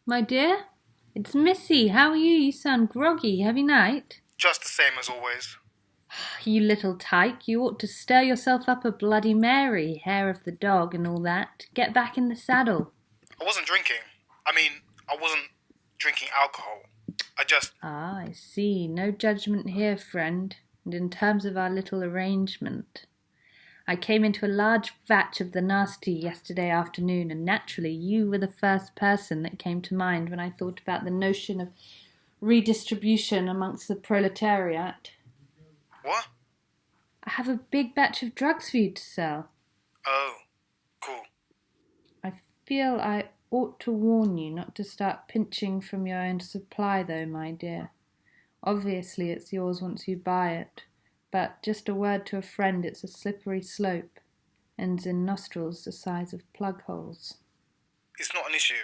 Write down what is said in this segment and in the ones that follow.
My dear? It's Missy. How are you? You sound groggy. Heavy night? Just the same as always. You little tyke. You ought to stir yourself up a Bloody Mary, hair of the dog and all that. Get back in the saddle. I wasn't drinking. I wasn't drinking alcohol. Ah, I see. No judgment here, friend. And in terms of our little arrangement, I came into a large vatch of the nasty yesterday afternoon, and naturally you were the first person that came to mind when I thought about the notion of redistribution amongst the proletariat. What? I have a big batch of drugs for you to sell. Oh, cool. I feel I ought to warn you not to start pinching from your own supply, though, my dear. Obviously it's yours once you buy it, but just a word to a friend, it's a slippery slope. Ends in nostrils the size of plug holes. It's not an issue.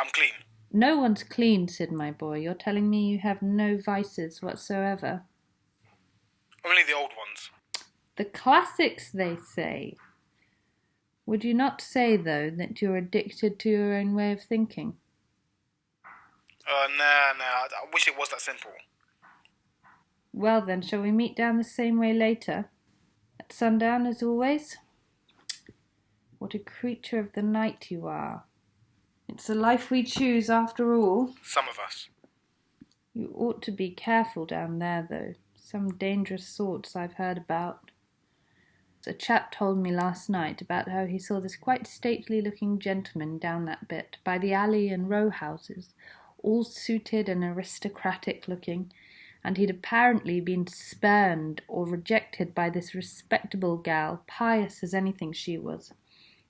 I'm clean. No one's clean, Sid, my boy. You're telling me you have no vices whatsoever? Only the old ones. The classics, they say. Would you not say, though, that you're addicted to your own way of thinking? Nah. I wish it was that simple. Well then, shall we meet down the same way later? At sundown, as always? What a creature of the night you are. It's the life we choose, after all. Some of us. You ought to be careful down there, though. Some dangerous sorts I've heard about. A chap told me last night about how he saw this quite stately-looking gentleman down that bit, by the alley and row houses, all suited and aristocratic-looking, and he'd apparently been spurned or rejected by this respectable gal, pious as anything she was,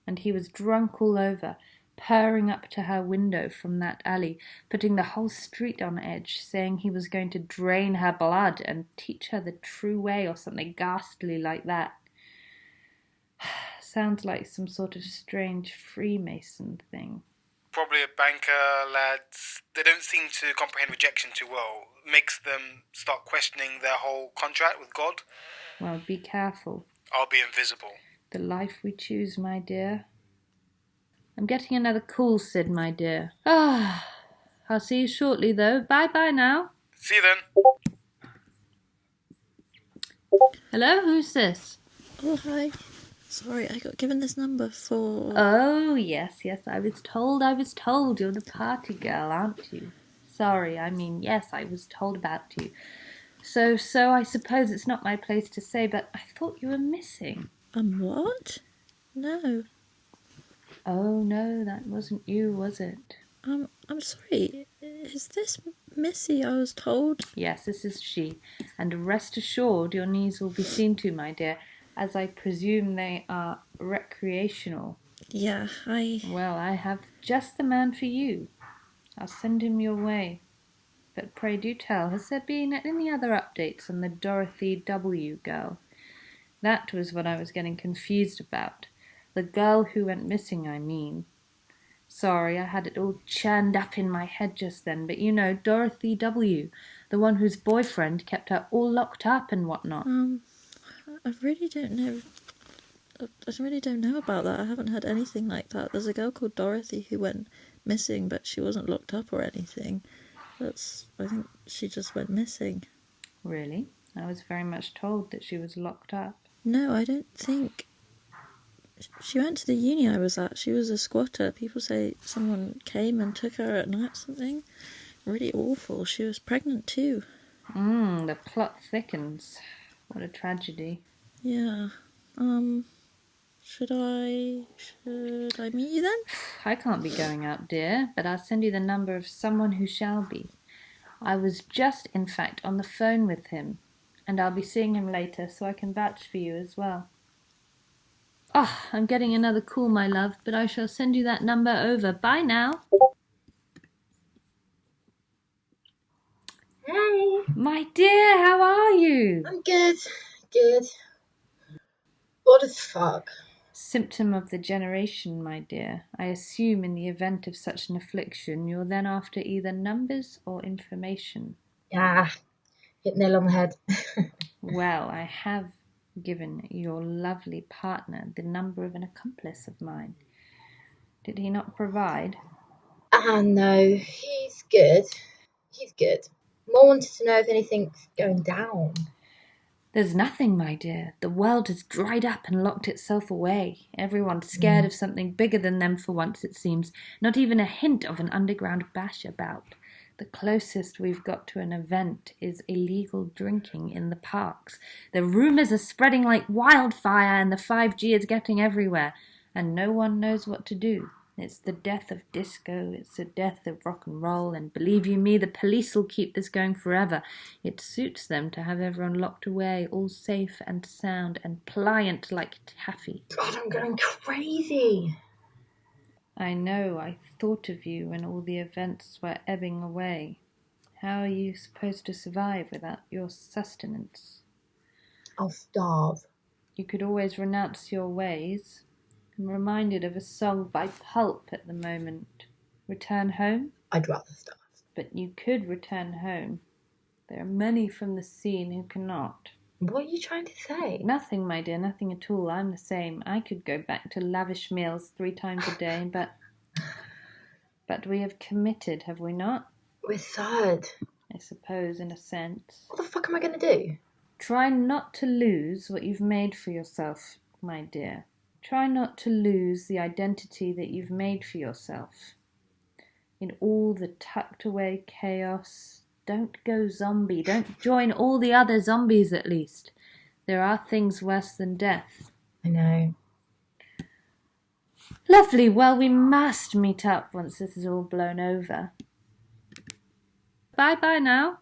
and he was drunk all over, purring up to her window from that alley, putting the whole street on edge, saying he was going to drain her blood and teach her the true way or something ghastly like that. Sounds like some sort of strange Freemason thing. Probably a banker, lads. They don't seem to comprehend rejection too well. Makes them start questioning their whole contract with God. Well, be careful. I'll be invisible. The life we choose, my dear. I'm getting another call, Sid, my dear. I'll see you shortly, though. Bye-bye now. See you then. Hello, who's this? Oh, hi. Sorry, I got given this number for... Oh, yes, I was told. You're the party girl, aren't you? Sorry, yes, I was told about you. So I suppose it's not my place to say, but I thought you were missing. What? No. Oh, no, that wasn't you, was it? I'm sorry. Is this Missy, I was told? Yes, this is she. And rest assured your needs will be seen to, my dear, as I presume they are recreational. Yeah, Well, I have just the man for you. I'll send him your way. But pray do tell, has there been any other updates on the Dorothy W. girl? That was what I was getting confused about. The girl who went missing, I mean. Sorry, I had it all churned up in my head just then, but you know, Dorothy W., the one whose boyfriend kept her all locked up and whatnot. I really don't know. I really don't know about that. I haven't heard anything like that. There's a girl called Dorothy who went missing, but she wasn't locked up or anything. I think she just went missing. Really? I was very much told that she was locked up. No, I don't think. She went to the uni I was at. She was a squatter. People say someone came and took her at night or something. Really awful. She was pregnant too. The plot thickens. What a tragedy. Yeah. Should I meet you then? I can't be going out, dear, but I'll send you the number of someone who shall be. I was just, in fact, on the phone with him, and I'll be seeing him later, so I can vouch for you as well. I'm getting another call, my love, but I shall send you that number over. Bye now. Hey. My dear, how are you? I'm good. Bored as fuck. Symptom of the generation, my dear. I assume in the event of such an affliction, you're then after either numbers or information. Yeah, hit nail on the head. Well, I have given your lovely partner the number of an accomplice of mine. Did he not provide? no, he's good. He's good. More wanted to know if anything's going down. There's nothing, my dear. The world has dried up and locked itself away. Everyone's scared of something bigger than them for once, it seems. Not even a hint of an underground bash about. The closest we've got to an event is illegal drinking in the parks. The rumours are spreading like wildfire and the 5G is getting everywhere. And no one knows what to do. It's the death of disco, it's the death of rock and roll, and believe you me, the police will keep this going forever. It suits them to have everyone locked away, all safe and sound and pliant like taffy. God, I'm going crazy. I know, I thought of you when all the events were ebbing away. How are you supposed to survive without your sustenance? I'll starve. You could always renounce your ways. I'm reminded of a song by Pulp at the moment. Return home? I'd rather starve. But you could return home. There are many from the scene who cannot. What are you trying to say? Nothing, my dear, nothing at all. I'm the same. I could go back to lavish meals 3 times a day, but we have committed, have we not? We're sad. I suppose, in a sense. What the fuck am I going to do? Try not to lose what you've made for yourself, my dear. Try not to lose the identity that you've made for yourself. In all the tucked away chaos, don't go zombie. Don't join all the other zombies, at least. There are things worse than death. I know. Lovely. Well, we must meet up once this is all blown over. Bye-bye now.